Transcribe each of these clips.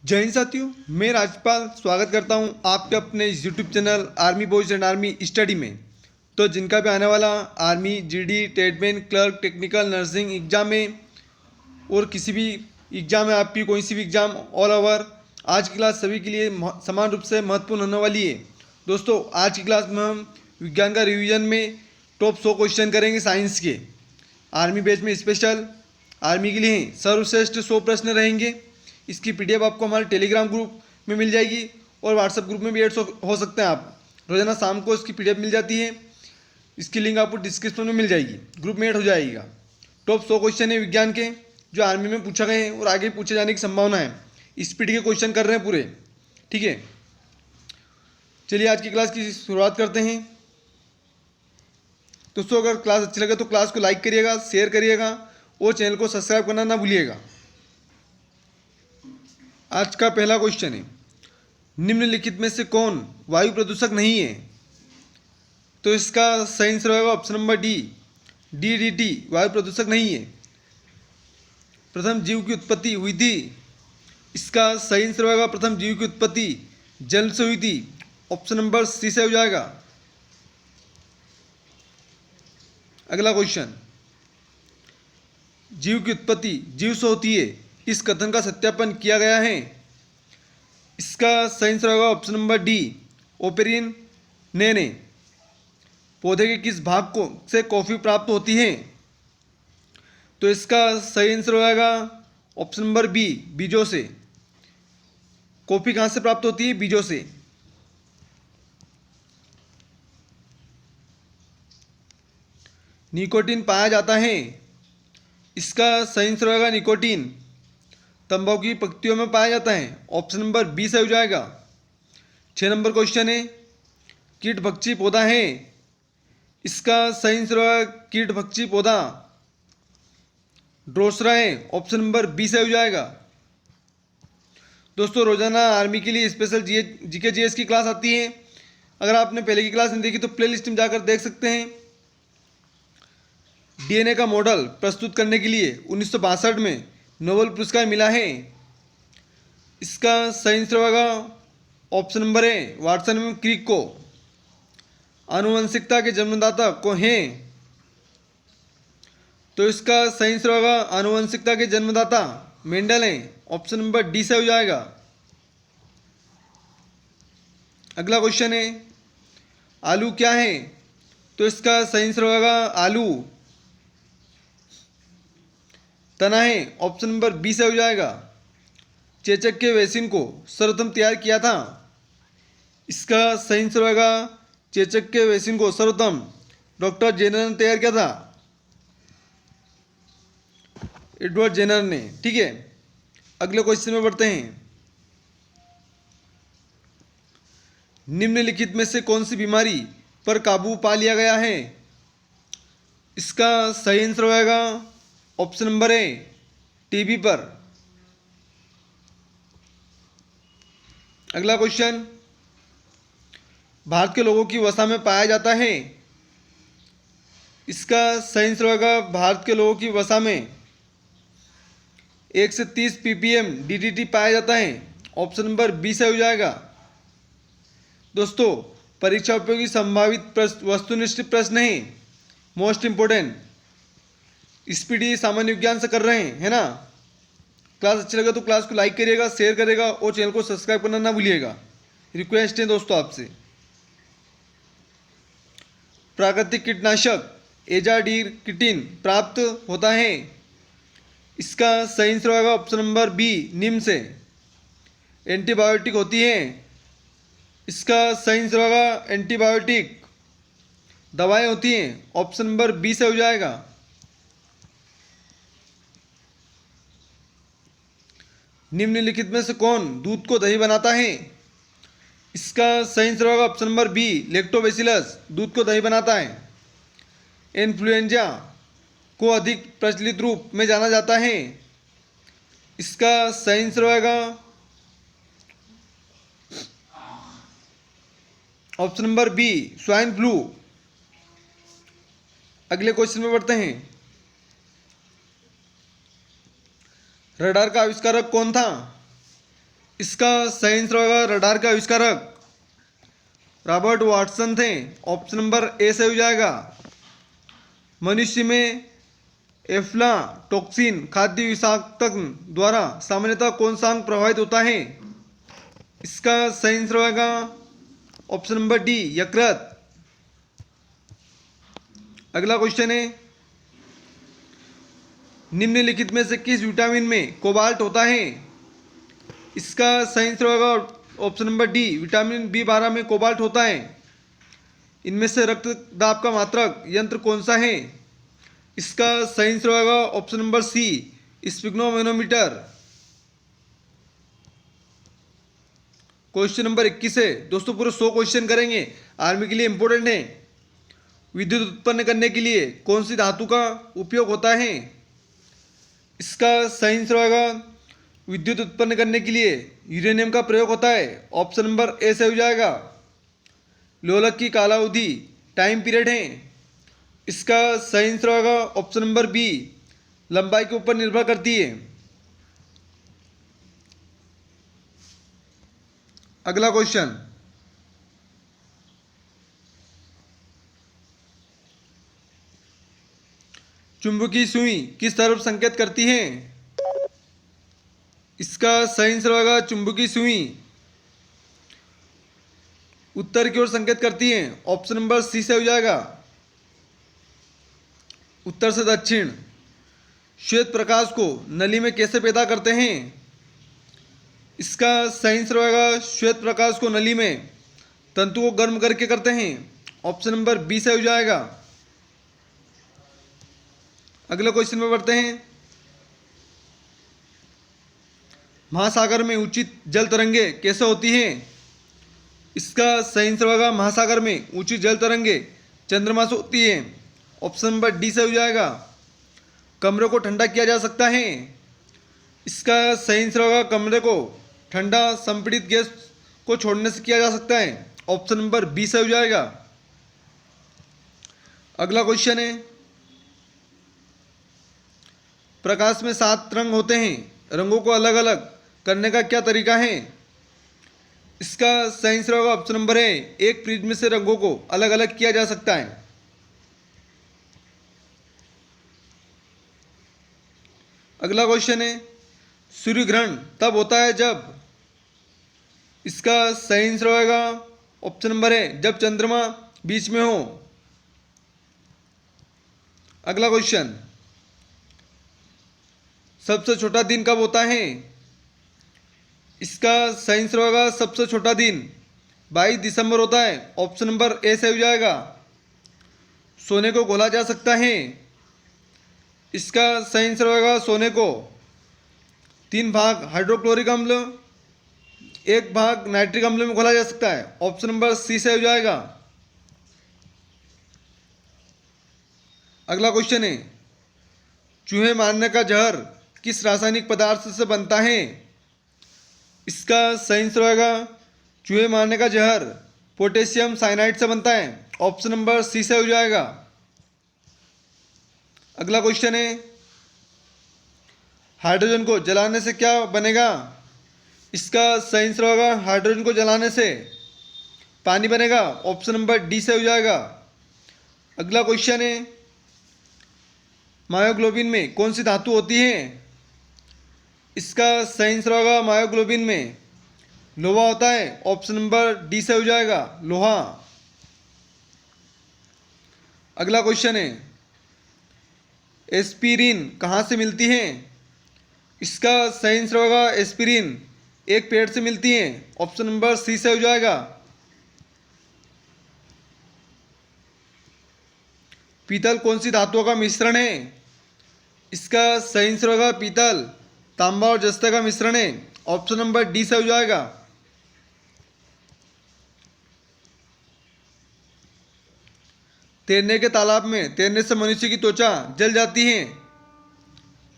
जय हिंद साथियों, मैं राजपाल स्वागत करता हूं आपके अपने YouTube channel army boys and army study में। तो जिनका भी आने वाला army, GD, tradesman, clerk, technical, nursing exam में और किसी भी एग्ज़ाम है, आपकी कोई सी भी एग्ज़ाम ऑल ओवर, आज की क्लास सभी के लिए समान रूप से महत्वपूर्ण होने वाली है। दोस्तों, आज की क्लास में हम विज्ञान का रिवीजन में टॉप 100 क्वेश्चन करेंगे साइंस के। आर्मी बैच में स्पेशल आर्मी के लिए सर्वश्रेष्ठ 100 प्रश्न रहेंगे। इसकी पीडीएफ आपको हमारे टेलीग्राम ग्रुप में मिल जाएगी और व्हाट्सएप ग्रुप में भी ऐड हो सकते हैं आप। रोजाना शाम को इसकी पीडीएफ मिल जाती है। इसकी लिंक आपको डिस्क्रिप्शन में मिल जाएगी, ग्रुप में ऐड हो जाएगा। टॉप 100 क्वेश्चन है विज्ञान के जो आर्मी में पूछा गए हैं और आगे पूछे जाने की संभावना है। स्पीड के क्वेश्चन कर रहे हैं पूरे, ठीक है। चलिए आज की क्लास की शुरुआत करते हैं। दोस्तों, अगर क्लास अच्छी लगे तो क्लास को लाइक करिएगा, शेयर करिएगा और चैनल को सब्सक्राइब करना ना भूलिएगा। आज का पहला क्वेश्चन है, निम्नलिखित में से कौन वायु प्रदूषक नहीं है? तो इसका सही आंसर होगा ऑप्शन नंबर डी, डीडीटी वायु प्रदूषक नहीं है। प्रथम जीव की उत्पत्ति हुई थी, इसका सही आंसर होगा प्रथम जीव की उत्पत्ति जल से हुई थी। ऑप्शन नंबर सी से हो जाएगा। अगला क्वेश्चन, जीव की उत्पत्ति जीव से होती है, इस कथन का सत्यापन किया गया है। इसका सही आंसर होगा ऑप्शन नंबर डी, ओपेरिन नेने। पौधे के किस भाग को से कॉफी प्राप्त होती है? तो इसका सही आंसर होगा ऑप्शन नंबर बी, बीजों से। कॉफी कहाँ से प्राप्त होती है? बीजों से। निकोटीन पाया जाता है, इसका सही आंसर होगा निकोटीन तंबाकू की पत्तियों में पाया जाता है। ऑप्शन नंबर बी से हो जाएगा। 6 नंबर क्वेश्चन है, कीट भक्षी पौधा है, इसका सही आंसर होगा कीट भक्षी पौधा ड्रोसरा है। ऑप्शन नंबर बी से हो जाएगा। दोस्तों, रोजाना आर्मी के लिए स्पेशल जीके जीएस की क्लास आती है। अगर आपने पहले की क्लास नहीं देखी तो प्ले लिस्ट में जाकर देख सकते हैं। डीएनए का मॉडल प्रस्तुत करने के लिए 1962 में नोबेल पुरस्कार मिला है। इसका सही आंसर होगा ऑप्शन नंबर ए, वाटसन एवं क्रिक को। आनुवंशिकता के जन्मदाता को हैं, तो इसका सही आंसर होगा आनुवंशिकता के जन्मदाता मेंडल हैं। ऑप्शन नंबर डी से हो जाएगा। अगला क्वेश्चन है, आलू क्या है? तो इसका सही आंसर होगा आलू तना है। ऑप्शन नंबर बी से हो जाएगा। चेचक के वैक्सीन को सर्वप्रथम तैयार किया था, इसका सही आंसर होगा चेचक के वैक्सीन को सर्वप्रथम डॉक्टर जेनर ने तैयार किया था, एडवर्ड जेनर ने, ठीक है। अगले क्वेश्चन में बढ़ते हैं, निम्नलिखित में से कौन सी बीमारी पर काबू पा लिया गया है? इसका सही आंसर होगा ऑप्शन नंबर ए, टीबी पर। अगला क्वेश्चन, भारत के लोगों की वसा में पाया जाता है, इसका सही आंसर होगा भारत के लोगों की वसा में 1 से 30 ppm डीडीटी पाया जाता है। ऑप्शन नंबर बी से हो जाएगा। दोस्तों, परीक्षा उपयोगी संभावित वस्तुनिष्ठ प्रश्न है, मोस्ट इंपोर्टेंट। स्पीडी सामान्य विज्ञान से कर रहे हैं, है ना। क्लास अच्छी लगे तो क्लास को लाइक करिएगा, शेयर करिएगा और चैनल को सब्सक्राइब करना ना भूलिएगा। रिक्वेस्ट है दोस्तों आपसे। प्राकृतिक कीटनाशक एजाडीरकिटिन प्राप्त होता है, इसका सही आंसर होगा ऑप्शन नंबर बी, नीम से। एंटीबायोटिक होती है, इसका सही आंसर होगा एंटीबायोटिक दवाएं होती हैं। ऑप्शन नंबर बी से हो जाएगा। निम्नलिखित में से कौन दूध को दही बनाता है? इसका सही आंसर होगा ऑप्शन नंबर बी, लैक्टोबैसिलस दूध को दही बनाता है। इन्फ्लुएंजा को अधिक प्रचलित रूप में जाना जाता है, इसका सही आंसर होगा option number B, swine flu. अगले क्वेश्चन में बढ़ते हैं, रडार का आविष्कारक कौन था? इसका सही आंसर होगा रडार का आविष्कारक रॉबर्ट वाटसन थे। ऑप्शन नंबर ए सही हो जाएगा। मनुष्य में एफ्लाटॉक्सिन खाद्य विषाक्तक द्वारा सामान्यतः कौन सा अंग प्रभावित होता है? इसका सही आंसर होगा ऑप्शन नंबर डी यकृत। अगला क्वेश्चन है, निम्नलिखित में से किस विटामिन में कोबाल्ट होता है? इसका सही आंसर होगा option number D vitamin B 12 में कोबाल्ट होता है। इनमें से रक्त दाब का मात्रक यंत्र कौन सा है? इसका सही आंसर होगा option number C sphygmomanometer. Question number 21 है दोस्तों, पूरे 100 क्वेश्चन करेंगे, आर्मी के लिए इंपॉर्टेंट है। विद्युत उत्पन्न करने के लिए कौन सी धातु का उपयोग होता है? इसका सही आंसर होगा विद्युत उत्पन्न करने के लिए यूरेनियम का प्रयोग होता है। ऑप्शन नंबर ए से हो जाएगा। लोलक की कालावधि टाइम पीरियड है। इसका सही आंसर होगा ऑप्शन नंबर बी लंबाई के ऊपर निर्भर करती है। अगला क्वेश्चन, चुंबकीय सुई किस तरफ संकेत करती है? इसका सही आंसर होगा चुंबकीय सुई उत्तर की ओर संकेत करती है। ऑप्शन नंबर सी से हो जाएगा, उत्तर से दक्षिण। श्वेत प्रकाश को नली में कैसे पैदा करते हैं? इसका सही आंसर होगा श्वेत प्रकाश को नली में तंतु को गर्म करके करते हैं। ऑप्शन नंबर बी से हो जाएगा। अगले क्वेश्चन में बढ़ते हैं, महासागर में उचित जल तरंगे कैसे होती हैं? इसका सही आंसर होगा महासागर में ऊंची जल तरंगे चंद्रमा से होती है। ऑप्शन नंबर डी से हो जाएगा। कमरे को ठंडा किया जा सकता है। इसका सही आंसर होगा कमरे को ठंडा संपीड़ित गैस को छोड़ने से किया जा सकता है। ऑप्शन नंबर बी से हो जाएगा। अगला क्वेश्चन है, प्रकाश में 7 रंग होते हैं, रंगों को अलग अलग करने का क्या तरीका है? इसका सही आंसर होगा ऑप्शन नंबर ए एक प्रिज्म से रंगों को अलग अलग किया जा सकता है। अगला क्वेश्चन है, सूर्य ग्रहण तब होता है जब? इसका सही आंसर होगा ऑप्शन नंबर ए जब चंद्रमा बीच में हो। अगला क्वेश्चन, सबसे छोटा दिन कब होता है? इसका सही आंसर होगा सबसे छोटा दिन 22 दिसंबर होता है। ऑप्शन नंबर ए से हो जाएगा। सोने को घोला जा सकता है। इसका सही आंसर होगा सोने को 3 भाग हाइड्रोक्लोरिक अम्ल 1 भाग नाइट्रिक अम्ल में घोला जा सकता है। ऑप्शन नंबर सी से हो जाएगा। अगला क्वेश्चन है, चूहे मारने का जहर किस रासायनिक पदार्थ से बनता है? इसका सही आंसर होगा चूहे मारने का जहर पोटेशियम साइनाइड से बनता है। ऑप्शन नंबर सी से हो जाएगा। अगला क्वेश्चन है, हाइड्रोजन को जलाने से क्या बनेगा? इसका सही आंसर होगा हाइड्रोजन को जलाने से पानी बनेगा। ऑप्शन नंबर डी से हो जाएगा। अगला क्वेश्चन है, मायोग्लोबिन में कौन सी धातु होती है? इसका सही आंसर होगा मायोग्लोबिन में लोहा होता है। ऑप्शन नंबर डी से हो जाएगा लोहा। अगला क्वेश्चन है, एस्पिरिन कहाँ से मिलती है? इसका सही आंसर होगा एस्पिरिन एक पेड़ से मिलती है। ऑप्शन नंबर सी से हो जाएगा। पीतल कौन सी धातुओं का मिश्रण है? इसका सही आंसर होगा पीतल तांबा और जस्ता का मिश्रण है। ऑप्शन नंबर डी से हो जाएगा। तैरने के तालाब में तैरने से मनुष्य की त्वचा जल जाती है।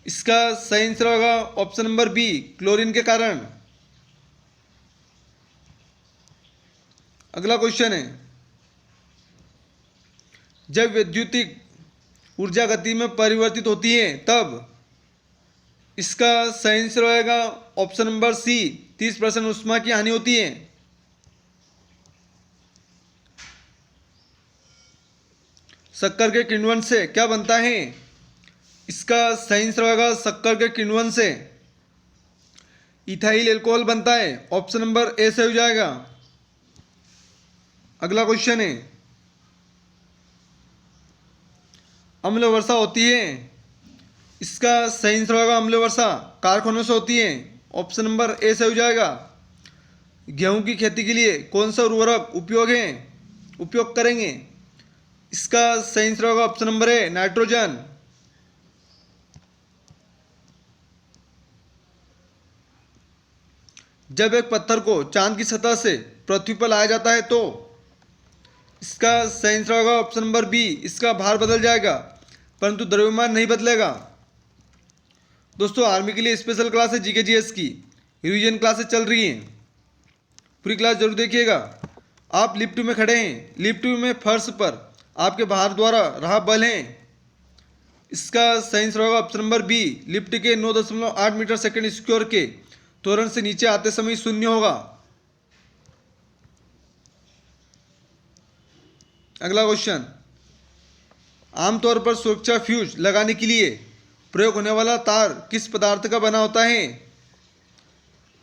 इसका सही आंसर होगा ऑप्शन नंबर बी क्लोरीन के कारण। अगला क्वेश्चन है, जब वैद्युतिक ऊर्जा गति में परिवर्तित होती है तब? इसका सही आंसर होगा ऑप्शन नंबर सी, 30% उष्मा की हानि होती है। शक्कर के किण्वन से क्या बनता है? इसका सही आंसर होगा शक्कर के किण्वन से इथाइल एल्कोहल बनता है। ऑप्शन नंबर ए से हो जाएगा। अगला क्वेश्चन है, अम्ल वर्षा होती है। इसका सही आंसर होगा अम्ल वर्षा कारखानों से होती है। ऑप्शन नंबर ए से हो जाएगा। गेहूं की खेती के लिए कौन सा उर्वरक उपयोग करेंगे? इसका सही आंसर होगा ऑप्शन नंबर ए, नाइट्रोजन। जब एक पत्थर को चांद की सतह से पृथ्वी पर लाया जाता है तो इसका सही आंसर होगा ऑप्शन नंबर बी, इसका भार बदल जाएगा परंतु द्रव्यमान नहीं बदलेगा। दोस्तों आर्मी के लिए स्पेशल क्लास है जीके जीएस की, रिवीजन क्लासेस चल रही हैं, पूरी क्लास जरूर देखिएगा। आप लिफ्ट में खड़े हैं, लिफ्ट में फर्श पर आपके भार द्वारा रहा बल है। इसका सही आंसर होगा ऑप्शन नंबर बी, लिफ्ट के 9.8 मीटर सेकेंड स्क्वायर के त्वरण से नीचे आते समय शून्य होगा। अगला क्वेश्चन, आमतौर पर सुरक्षा फ्यूज लगाने के लिए प्रयोग होने वाला तार किस पदार्थ का बना होता है?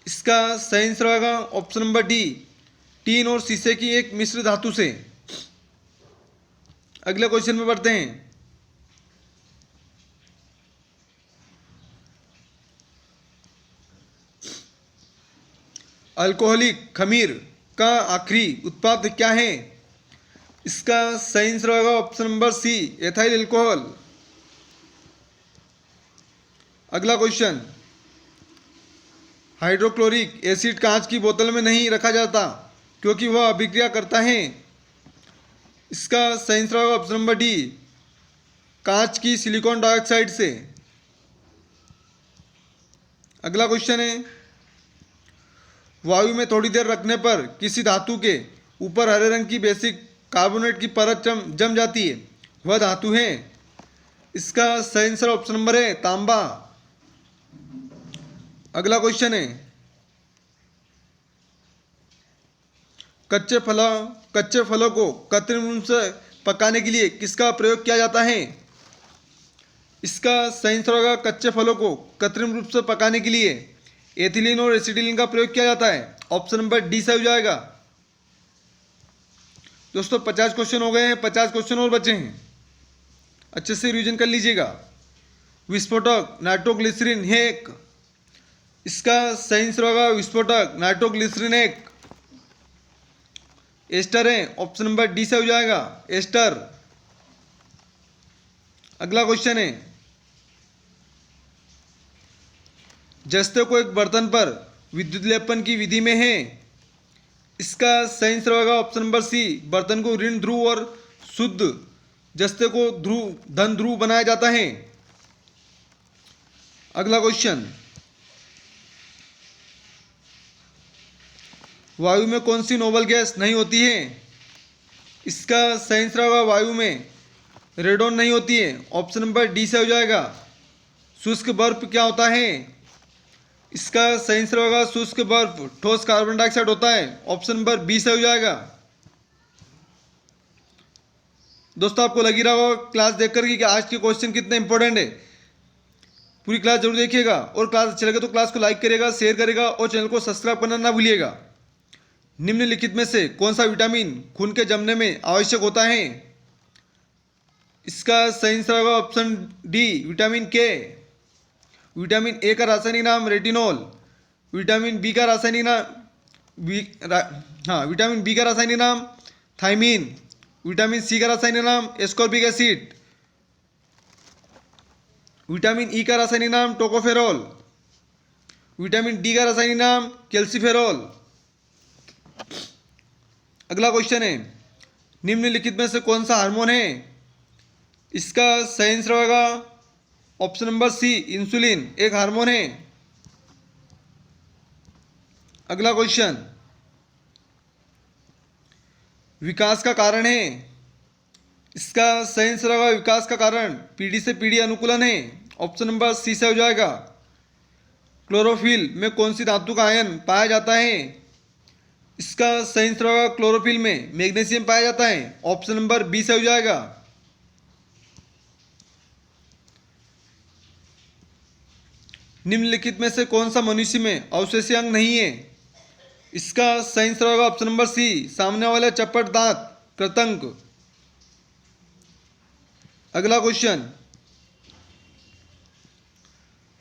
इसका सही आंसर होगा ऑप्शन नंबर डी, टीन और शीशे की एक मिश्र धातु से। अगले क्वेश्चन में बढ़ते हैं। अल्कोहलिक खमीर का आखिरी उत्पाद क्या है? इसका सही आंसर होगा option number C, ethyl alcohol. अगला क्वेश्चन, हाइड्रोक्लोरिक एसिड कांच की बोतल में नहीं रखा जाता क्योंकि वह अभिक्रिया करता है। इसका सही आंसर होगा ऑप्शन नंबर डी, कांच की सिलिकॉन डाइऑक्साइड से। अगला क्वेश्चन है, वायु में थोड़ी देर रखने पर किसी धातु के ऊपर हरे रंग की बेसिक कार्बोनेट की परत जम जाती है, वह धातु है। इसका सही आंसर ऑप्शन नंबर है तांबा। अगला क्वेश्चन है, कच्चे फलों को कृत्रिम रूप से पकाने के लिए किसका प्रयोग किया जाता है? इसका सही आंसर होगा कच्चे फलों को कृत्रिम रूप से पकाने के लिए एथिलीन और एसिटिलीन का प्रयोग किया जाता है। ऑप्शन नंबर डी से हो जाएगा। दोस्तों 50 क्वेश्चन हो गए हैं, 50 क्वेश्चन और बचे हैं, अच्छे से रिवीजन कर लीजिएगा। विस्फोटक नाइट्रोग्लिसरीन है एक। इसका सही आंसर होगा विस्फोटक नाइट्रोग्लिसरीन एक। एस्टर है, ऑप्शन नंबर डी से हो जाएगा एस्टर। अगला क्वेश्चन है, जस्ते को एक बर्तन पर विद्युत लेपन की विधि में है। इसका सही आंसर होगा ऑप्शन नंबर सी, बर्तन को ऋण ध्रुव और शुद्ध जस्ते को धन ध्रुव बनाया जाता है। अगला क्वेश्चन, वायु में कौन सी नोबल गैस नहीं होती है? इसका सही आंसर होगा वायु में रेडोन नहीं होती है। ऑप्शन नंबर डी से हो जाएगा। शुष्क बर्फ क्या होता है? इसका सही आंसर होगा शुष्क बर्फ ठोस कार्बन डाइऑक्साइड होता है। ऑप्शन नंबर बी से हो जाएगा। दोस्तों आपको लगी रहा होगा क्लास देखकर कि आज के क्वेश्चन कितने इंपॉर्टेंट है। पूरी क्लास जरूर देखिएगा और क्लास अच्छी लगे तो क्लास को लाइक करेगा, शेयर करेगा और चैनल को सब्सक्राइब करना ना भूलिएगा। निम्नलिखित में से कौन सा विटामिन खून के जमने में आवश्यक होता है? इसका सही आंसर होगा ऑप्शन डी, विटामिन के। विटामिन ए का रासायनिक नाम रेटिनॉल, विटामिन बी का रासायनिक नाम विटामिन बी का रासायनिक नाम थायमीन, विटामिन सी का रासायनिक नाम एस्कॉर्बिक एसिड, विटामिन ई का रासायनिक नाम टोकोफेरॉल, विटामिन डी का रासायनिक नाम कैल्सीफेरॉल। अगला क्वेश्चन है, निम्नलिखित में से कौन सा हार्मोन है? इसका सही आंसर होगा ऑप्शन नंबर सी, इंसुलिन एक हार्मोन है। अगला क्वेश्चन, विकास का कारण है। इसका सही आंसर होगा विकास का कारण पीढ़ी से पीढ़ी अनुकूलन है। ऑप्शन नंबर सी से हो जाएगा। क्लोरोफिल में कौन सी धातु का आयन पाया जाता है? इसका सही आंसर होगा क्लोरोफिल में मैग्नीशियम पाया जाता है। ऑप्शन नंबर बी से हो जाएगा। निम्नलिखित में से कौन सा मनुष्य में अवशेषीय अंग नहीं है? इसका सही आंसर होगा ऑप्शन नंबर सी, सामने वाला चपट दांत कृतंक। अगला क्वेश्चन,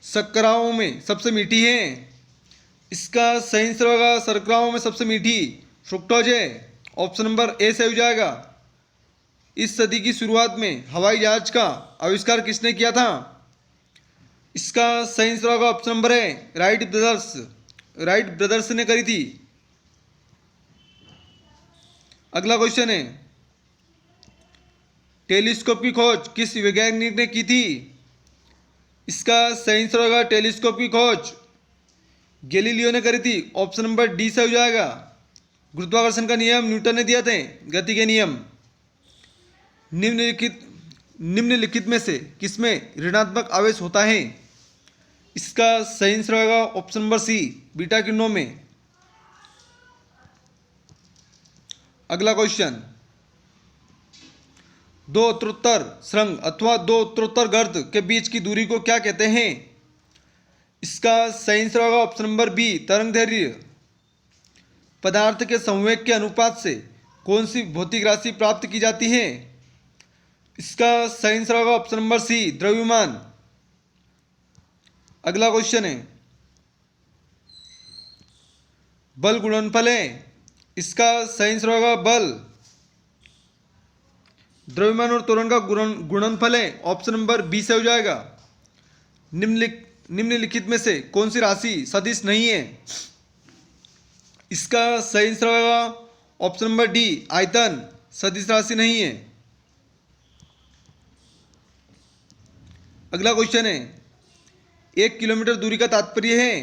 शर्कराओं में सबसे मीठी है? इसका सही आंसर होगा शर्कराओं में सबसे मीठी फ्रुक्टोज है। ऑप्शन नंबर ए से हो जाएगा। इस सदी की शुरुआत में हवाई जहाज का आविष्कार किसने किया था? इसका सही आंसर होगा option number A, Wright brothers. Wright brothers ने करी थी। अगला क्वेश्चन है, टेलीस्कोप की खोज किस वैज्ञानिक ने की थी? इसका सही आंसर होगा टेलीस्कोप की खोज गैलीलियो ने करी थी। ऑप्शन नंबर डी से हो जाएगा। गुरुत्वाकर्षण का नियम न्यूटन ने दिया थे, गति के नियम। निम्नलिखित में से किसमें ऋणात्मक आवेश होता है? इसका सही आंसर होगा ऑप्शन नंबर सी, बीटा किरणों में। अगला क्वेश्चन, दो उत्तरोत्तर सुरंग अथवा दो उत्तरोत्तर गर्त के बीच की दूरी को क्या कहते हैं? इसका सही आंसर होगा ऑप्शन नंबर बी, तरंगदैर्घ्य। पदार्थ के संवेग के अनुपात से कौन सी भौतिक राशि प्राप्त की जाती है? इसका सही आंसर होगा ऑप्शन नंबर सी, द्रव्यमान। अगला क्वेश्चन है, बल गुणनफल है? इसका सही आंसर होगा बल। द्रव्यमान और त्वरण का गुणनफल है। ऑप्शन नंबर बी से हो जाएगा। निम्नलिखित में से कौन सी राशि सदिश नहीं है? इसका सही आंसर होगा ऑप्शन नंबर डी, आयतन सदिश राशि नहीं है। अगला क्वेश्चन है, 1 किलोमीटर दूरी का तात्पर्य है?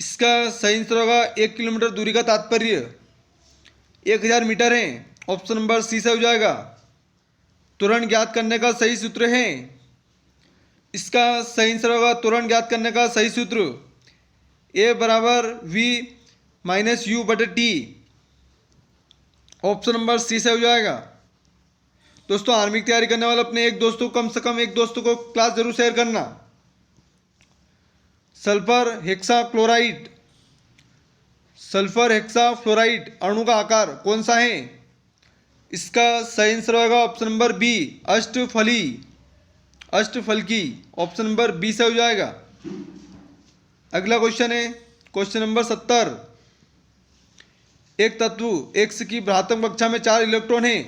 इसका सही आंसर होगा 1 किलोमीटर दूरी का तात्पर्य 1000 मीटर है। ऑप्शन नंबर सी से हो जाएगा। त्वरण ज्ञात करने का सही सूत्र है? इसका सही आंसर होगा त्वरण ज्ञात करने का सही सूत्र ए बराबर वी माइनस यू बटे टी। ऑप्शन नंबर सी से हो जाएगा। दोस्तों, आर्मी की तैयारी करने वाले अपने एक दोस्तों को, कम से कम एक दोस्तों को क्लास जरूर शेयर करना। Sulphur hexa chloride, sulphur hexa fluoride अणु का आकार कौन सा है? इसका सही आंसर होगा ऑप्शन नंबर बी, अष्टफली, अष्टफलकी। ऑप्शन नंबर बी से हो जाएगा। अगला क्वेश्चन है क्वेश्चन नंबर 70, एक तत्व एक्स की भ्रातक कक्षा में 4 इलेक्ट्रॉन है,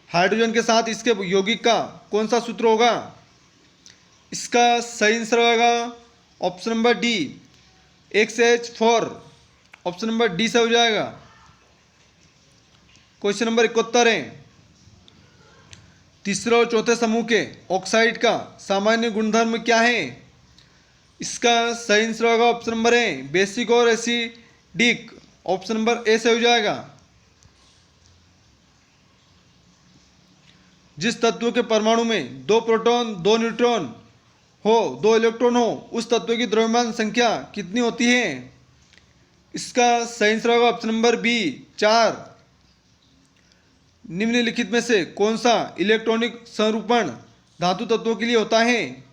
हाइड्रोजन के साथ इसके यौगिक का कौन सा सूत्र होगा? इसका सही आंसर होगा option number D, XH4। Option number D से हो जाएगा। क्वेश्चन नंबर 71 है, तीसरे और चौथे समूह के ऑक्साइड का सामान्य गुणधर्म क्या है? इसका सही आंसर होगा ऑप्शन नंबर ए, बेसिक और एसिडिक। ऑप्शन नंबर ए से हो जाएगा। जिस तत्व के परमाणु में 2 प्रोटॉन 2 न्यूट्रॉन हो 2 इलेक्ट्रॉन हो, उस तत्व की द्रव्यमान संख्या कितनी होती है? इसका सही आंसर होगा ऑप्शन नंबर बी, 4। निम्नलिखित में से कौन सा इलेक्ट्रॉनिक संरूपण धातु तत्वों के लिए होता है?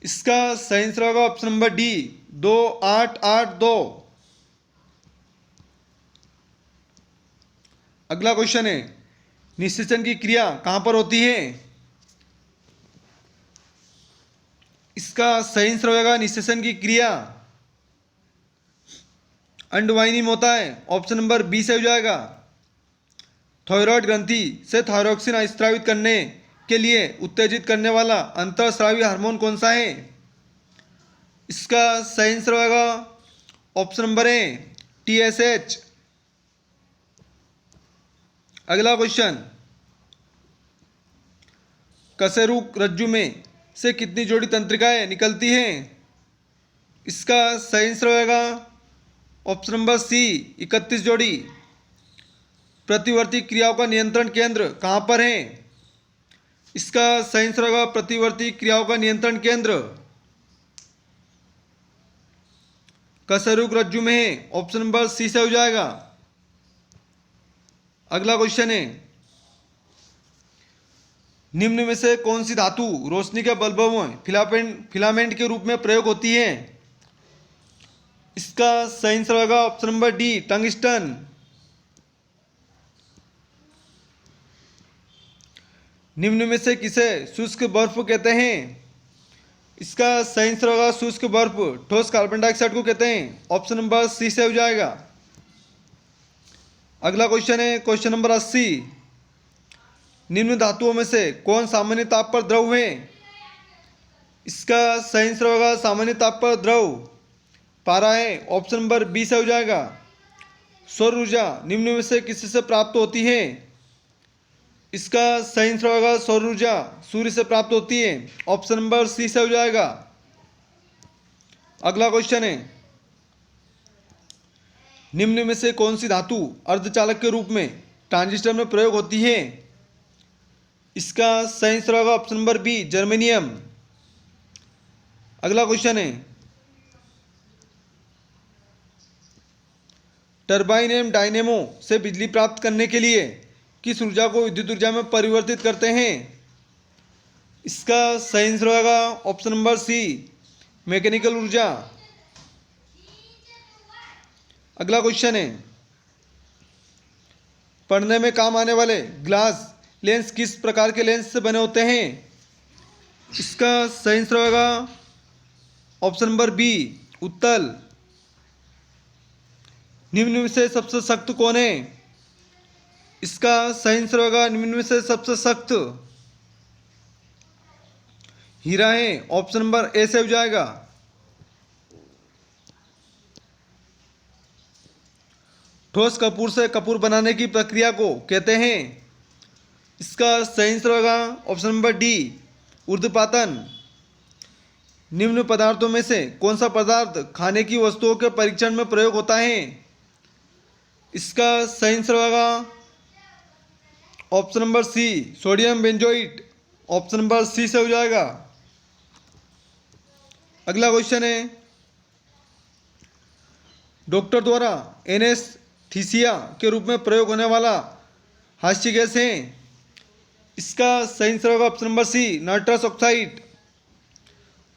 इसका सही आंसर होगा ऑप्शन नंबर डी, 2882। अगला क्वेश्चन है, निषेचन की क्रिया कहां पर होती है? इसका सही आंसर होगा निषेचन की क्रिया अंडवाहिनी में होता है। ऑप्शन नंबर बी से हो जाएगा। थायराइड ग्रंथि से थायरोक्सिन स्रावित करने के लिए उत्तेजित करने वाला अंतःस्रावी हार्मोन कौन सा है? इसका सही आंसर होगा ऑप्शन नंबर ए, TSH। अगला क्वेश्चन, कशेरुक रज्जु में से कितनी जोड़ी तंत्रिकाएं निकलती हैं? इसका सही आंसर होगा ऑप्शन नंबर सी, 31 जोड़ी। प्रतिवर्ती क्रियाओं का नियंत्रण केंद्र कहाँ पर है? इसका सही आंसर होगा प्रतिवर्ती क्रियाओं का नियंत्रण केंद्र कसरूक रज्जु में है, ऑप्शन नंबर सी से हो जाएगा। अगला क्वेश्चन है, निम्न में से कौन सी धातु रोशनी के बल्बों में फिलामेंट के रूप में प्रयोग होती है? इसका सही आंसर होगा ऑप्शन नंबर डी, टंगस्टन। निम्न में से किसे शुष्क बर्फ कहते हैं? इसका सही आंसर होगा शुष्क बर्फ। ठोस कार्बन डाइऑक्साइड को कहते हैं, ऑप्शन नंबर सी से हो जाएगा। अगला क्वेश्चन है क्वेश्चन नंबर 80, निम्न धातुओं में से कौन सामान्य ताप पर द्रव है? इसका सही आंसर होगा सामान्य ताप पर द्रव पारा है, ऑप्शन नंबर बी से हो जाएगा। सौर ऊर्जा निम्न में से किससे प्राप्त होती है? इसका सही आंसर होगा सौर ऊर्जा सूर्य से प्राप्त होती है, ऑप्शन नंबर सी से हो जाएगा। अगला क्वेश्चन है, निम्न में से कौन सी धातु अर्धचालक के रूप में ट्रांजिस्टर में प्रयोग होती है? इसका सही आंसर होगा ऑप्शन नंबर बी, जर्मेनियम। अगला क्वेश्चन है, टरबाइन एवं डायनेमो से बिजली प्राप्त करने के लिए किस ऊर्जा को विद्युत ऊर्जा में परिवर्तित करते हैं? इसका सही आंसर होगा ऑप्शन नंबर सी, मैकेनिकल ऊर्जा। अगला क्वेश्चन है, पढ़ने में काम आने वाले ग्लास लेंस किस प्रकार के लेंस से बने होते हैं? इसका सही आंसर होगा ऑप्शन नंबर बी, उत्तल। निम्न में से सबसे सख्त कौन है? इसका सही आंसर होगा निम्न में से सबसे सख्त हीरा है, ऑप्शन नंबर ए से हो जाएगा। ठोस कपूर से कपूर बनाने की प्रक्रिया को कहते हैं? इसका सही आंसर होगा ऑप्शन नंबर डी, ऊर्ध्वपातन। निम्न पदार्थों में से कौन सा पदार्थ खाने की वस्तुओं के परीक्षण में प्रयोग होता है? इसका सही आंसर होगा option number C, sodium benzoate, option number C से हो जाएगा। अगला क्वेश्चन है, डॉक्टर द्वारा एनेस्थीसिया के रूप में प्रयोग होने वाला हास्य गैस है? इसका सही आंसर होगा option number C, nitrous oxide.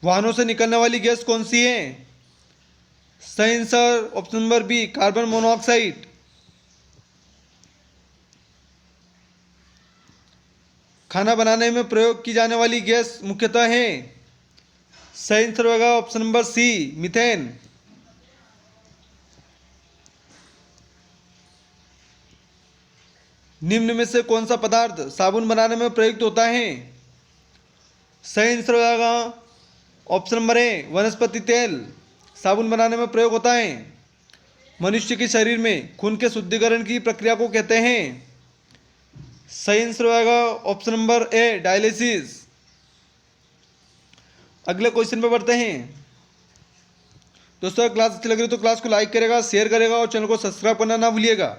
वाहनों से निकलने वाली गैस कौन सी है? सही answer option number B, carbon monoxide. खाना बनाने में प्रयोग की जाने वाली गैस मुख्यतः है? सही आंसर होगा ऑप्शन नंबर सी, मीथेन। निम्न में से कौन सा पदार्थ साबुन बनाने में प्रयुक्त होता है? सही आंसर होगा ऑप्शन नंबर ए, वनस्पति तेल साबुन बनाने में प्रयोग होता है। मनुष्य के शरीर में खून के शुद्धिकरण की प्रक्रिया को कहते हैं? सही आंसर होगा ऑप्शन नंबर ए, डायलिसिस। अगले क्वेश्चन पे बढ़ते हैं। दोस्तों क्लास अच्छी लग रही है तो क्लास को लाइक करेगा, शेयर करेगा और चैनल को सब्सक्राइब करना ना भूलिएगा।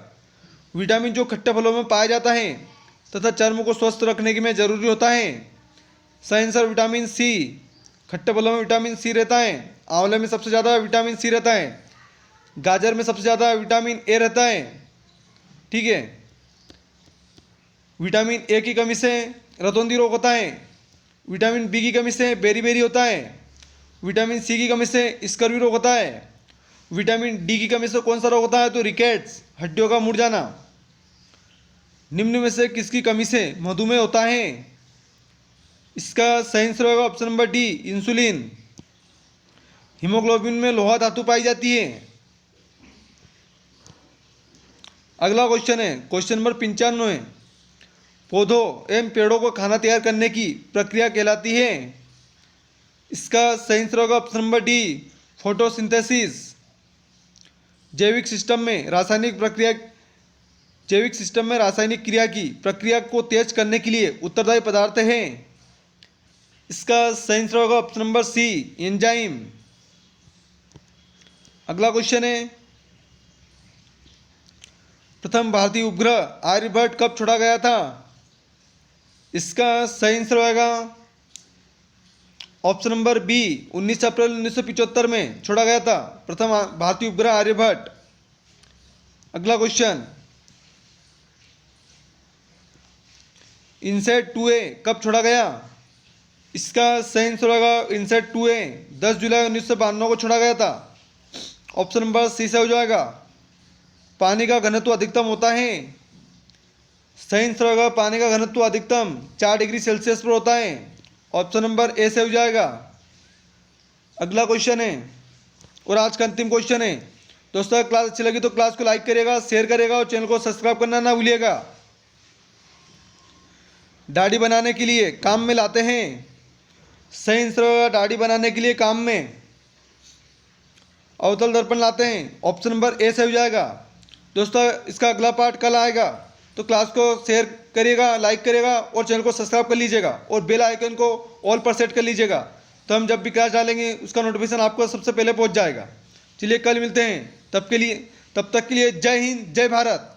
विटामिन जो खट्टे फलों में पाया जाता है तथा चर्म को स्वस्थ रखने के में जरूरी होता है? सही आंसर विटामिन सी। खट्टे फलों में विटामिन सी रहता है, आंवले में सबसे ज़्यादा विटामिन सी रहता है, गाजर में सबसे ज़्यादा विटामिन ए रहता है। ठीक है, विटामिन ए की कमी से रतौंधी रोग होता है, विटामिन बी की कमी से बेरी होता है, विटामिन सी की कमी से स्कर्वी रोग होता है, विटामिन डी की कमी से कौन सा रोग होता है? तो रिकेट्स, हड्डियों का मुड़ जाना। निम्न में से किसकी कमी से मधुमेह होता है? इसका सही आंसर होगा option number D, insulin. Haemoglobin में लोहा धातु पाई जाती है। अगला क्वेश्चन है क्वेश्चन नंबर 95 है, पौधों एवं पेड़ों को खाना तैयार करने की प्रक्रिया कहलाती है? इसका सही आंसर होगा ऑप्शन नंबर डी, फोटोसिंथेसिस। जैविक सिस्टम में रासायनिक क्रिया की प्रक्रिया को तेज करने के लिए उत्तरदायी पदार्थ है? इसका सही आंसर होगा ऑप्शन नंबर सी, एंजाइम। अगला क्वेश्चन है, प्रथम भारतीय उपग्रह आर्यभट्ट कब छोड़ा गया था? इसका सही आंसर होगा ऑप्शन नंबर बी 19 अप्रैल 1975 में छोड़ा गया था प्रथम भारतीय उपग्रह आर्यभट्ट। अगला क्वेश्चन, इनसेट 2A कब छोड़ा गया? इसका सही आंसर होगा इनसेट 2A 10 जुलाई 1992 को छोड़ा गया था। ऑप्शन नंबर सी से हो जाएगा। पानी का घनत्व अधिकतम होता है, सही आंसर होगा पानी का घनत्व अधिकतम 4 डिग्री सेल्सियस पर होता है। ऑप्शन नंबर ए से हो जाएगा। अगला क्वेश्चन है और आज का अंतिम क्वेश्चन है। दोस्तों अगर क्लास अच्छी लगी तो क्लास को लाइक करिएगा, शेयर करिएगा और चैनल को सब्सक्राइब करना ना भूलिएगा। दाढ़ी बनाने के लिए काम में लाते हैं, सही आंसर होगा दाढ़ी बनाने के लिए काम में अवतल दर्पण लाते हैं। ऑप्शन नंबर ए से हो जाएगा। दोस्तों इसका अगला पार्ट कल आएगा, तो क्लास को शेयर करिएगा, लाइक करिएगा और चैनल को सब्सक्राइब कर लीजिएगा और बेल आइकन को ऑल पर सेट कर लीजिएगा, तो हम जब भी क्लास डालेंगे उसका नोटिफिकेशन आपको सबसे पहले पहुंच जाएगा। चलिए कल मिलते हैं, तब तक के लिए जय हिंद, जय भारत।